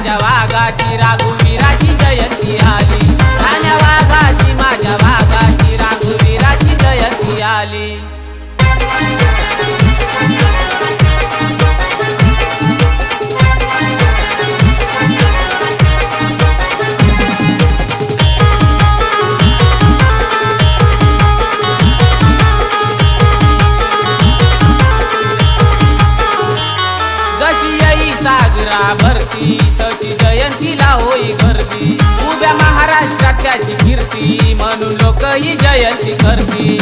माझ्या वाघाची रघुवीराची जयंती आली, राण्या वाघाची माझ्या वाघाची रघुवीराची जयंती आली। सागरा भरती तशी जयंतीला होई गर्दी, उभ्या महाराष्ट्रात त्याची कीर्ती म्हणून लोक ही जयंती करती।